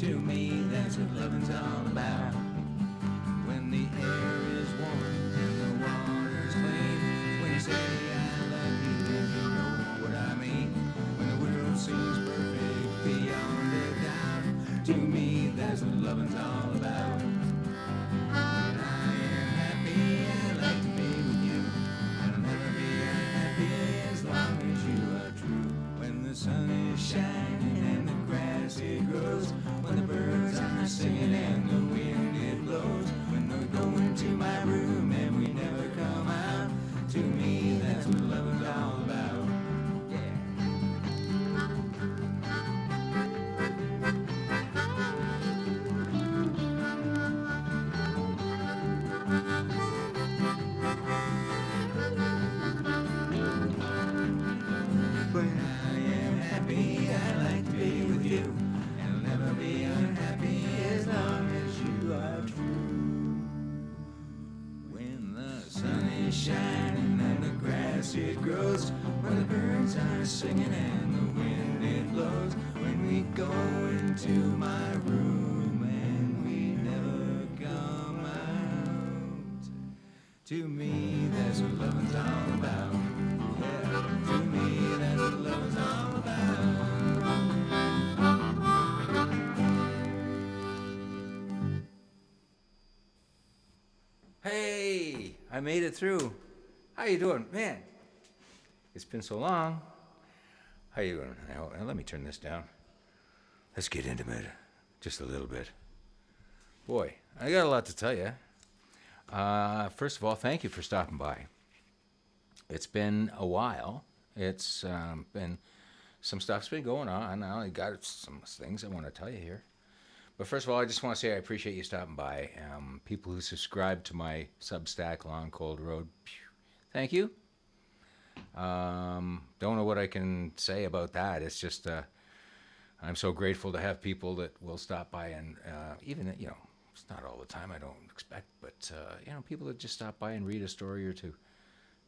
To me, that's what loving's all about. When the air is warm and the water's clean, when you say I love you, then you know what I mean. When the world seems perfect beyond a doubt, to me, that's what loving's all about. When I am happy, I like to be with you. I'll never be unhappy as long as you are true. When the sun is shining and the grass it grows, when the birds are singing and the wind it blows, when we go into my room and we never come out, to me that's what loving's all about. Yeah. When I am happy, I like to be with you. I'll never be unhappy as long as you are true. When the sun is shining and the grass it grows, when the birds are singing and the wind it blows, when we go into my room and we never come out, to me that's what loving's all about. Yeah, to me that's what loving's all about. Hey, I made it through. How you doing, man? It's been so long. How you doing? Now, let me turn this down. Let's get intimate, just a little bit. Boy, I got a lot to tell you. First of all, thank you for stopping by. It's been a while. It's been some stuff's been going on. I got some things I want to tell you here. But first of all, I just want to say I appreciate you stopping by. People who subscribe to my Substack, Long Cold Road, thank you. Don't know what I can say about that. It's just I'm so grateful to have people that will stop by and even, it's not all the time, I don't expect, but, people that just stop by and read a story or two.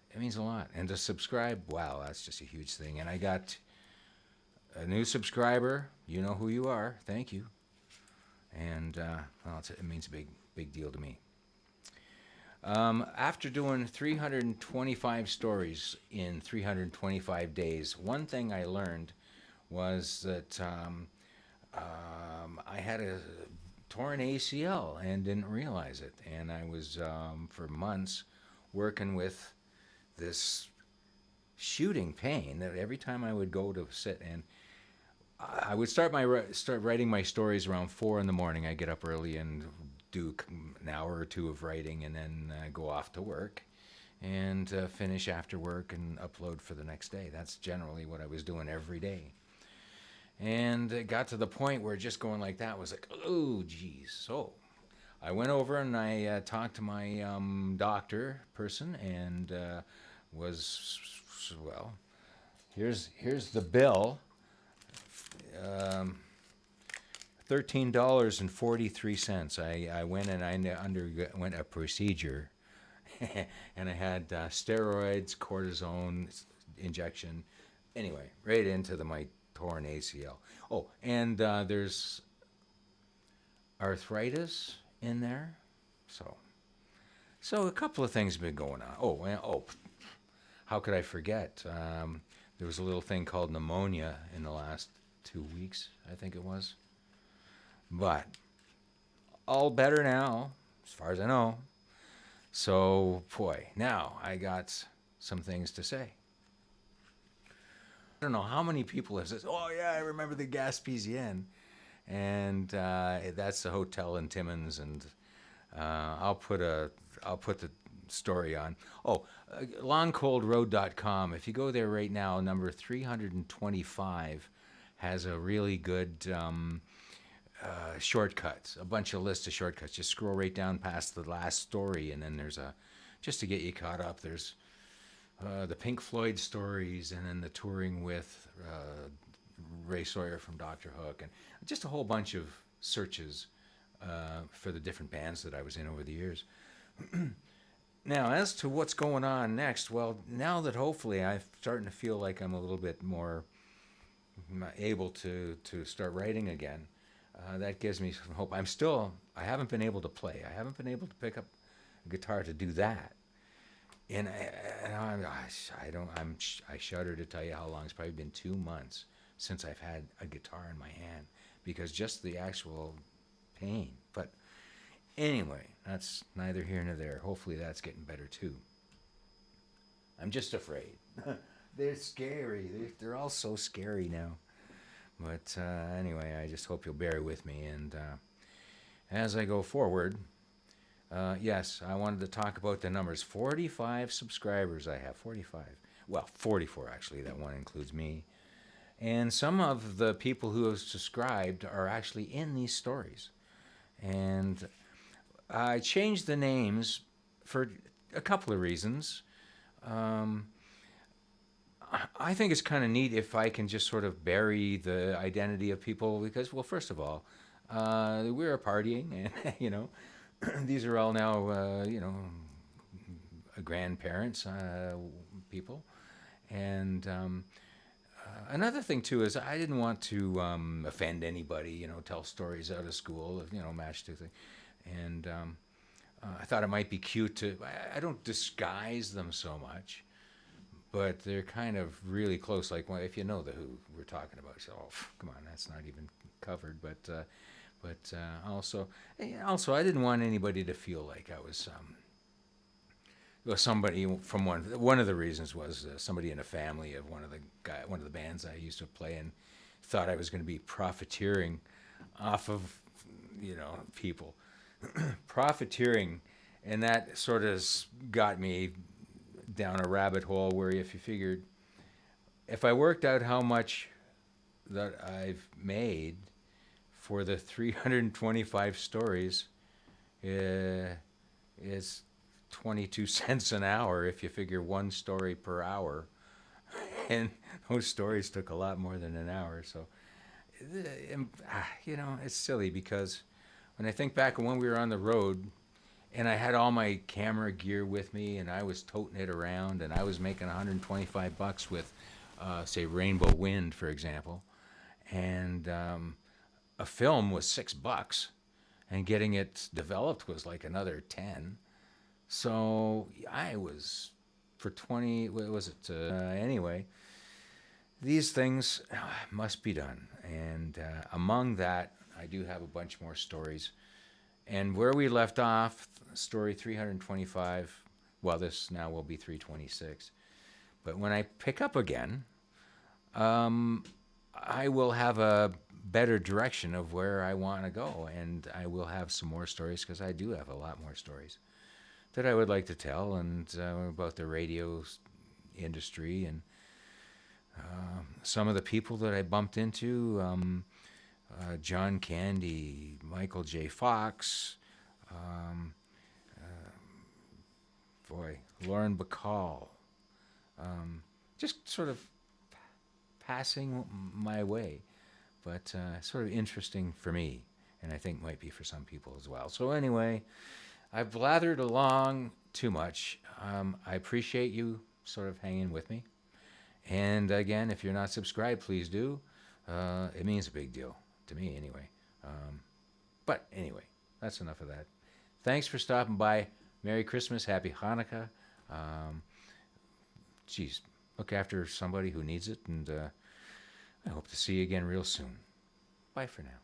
It means a lot. And to subscribe, wow, that's just a huge thing. And I got a new subscriber. You know who you are. Thank you. And it means a big deal to me. After doing 325 stories in 325 days, one thing I learned was that I had a torn ACL and didn't realize it. And I was, for months, working with this shooting pain that every time I would go to sit and I would start writing my stories around 4 in the morning. I get up early and do an hour or two of writing, and then go off to work, and finish after work and upload for the next day. That's generally what I was doing every day. And it got to the point where just going like that was like, oh, geez. So I went over and I talked to my doctor person, and here's the bill. $13.43. I went and I underwent a procedure, and I had steroids, cortisone injection. Anyway, right into my torn ACL. Oh, and there's arthritis in there, so a couple of things have been going on. How could I forget? There was a little thing called pneumonia in the last 2 weeks, I think it was. But all better now, as far as I know. So, boy, now I got some things to say. I don't know how many people have said, oh, yeah, I remember the Gaspesienne. And that's the hotel in Timmins. And I'll put the story on. longcoldroad.com. If you go there right now, number 325 has a really good shortcuts, a bunch of lists of shortcuts. Just scroll right down past the last story, and then there's just to get you caught up, there's the Pink Floyd stories, and then the touring with Ray Sawyer from Dr. Hook, and just a whole bunch of searches for the different bands that I was in over the years. Now, as to what's going on next, well, now that hopefully I'm starting to feel like I'm a little bit more able to start writing again, that gives me some hope. I haven't been able to play. I haven't been able to pick up a guitar to do that. And I shudder to tell you how long. It's probably been 2 months since I've had a guitar in my hand because just the actual pain. But anyway, that's neither here nor there. Hopefully that's getting better too. I'm just afraid. They're scary. They're all so scary now. But anyway, I just hope you'll bear with me. And as I go forward, yes, I wanted to talk about the numbers. 45 subscribers I have. 45. Well, 44 actually. That one includes me. And some of the people who have subscribed are actually in these stories. And I changed the names for a couple of reasons. I think it's kind of neat if I can just sort of bury the identity of people because, well, first of all, we were partying and, you know, these are all now, you know, grandparents, people. And another thing, too, is I didn't want to offend anybody, you know, tell stories out of school, you know, match to things. And I thought it might be cute to, I don't disguise them so much, but they're kind of really close. Like, well, if you know the Who we're talking about, so, oh, come on, that's not even covered. But also, I didn't want anybody to feel like I was somebody from one of the reasons was somebody in a family of one of the bands I used to play in thought I was going to be profiteering off of, you know, people. Profiteering, and that sort of got me down a rabbit hole where if you figured, if I worked out how much that I've made for the 325 stories, is 22 cents an hour if you figure one story per hour. And those stories took a lot more than an hour. So, you know, it's silly because when I think back when we were on the road and I had all my camera gear with me and I was toting it around and I was making $125 with, say, Rainbow Wind, for example, and a film was $6 and getting it developed was like another 10. So I was for 20, what was it? Anyway, these things must be done. And among that, I do have a bunch more stories. And where we left off, story 325, well, this now will be 326. But when I pick up again, I will have a better direction of where I want to go. And I will have some more stories because I do have a lot more stories that I would like to tell and about the radio industry and some of the people that I bumped into. John Candy, Michael J. Fox, Lauren Bacall, just sort of passing my way, but sort of interesting for me, and I think might be for some people as well. So anyway, I've blathered along too much. I appreciate you sort of hanging with me, and again, if you're not subscribed, please do. It means a big deal. To me, anyway. But anyway, that's enough of that. Thanks for stopping by. Merry Christmas. Happy Hanukkah. Geez, look after somebody who needs it, and I hope to see you again real soon. Bye for now.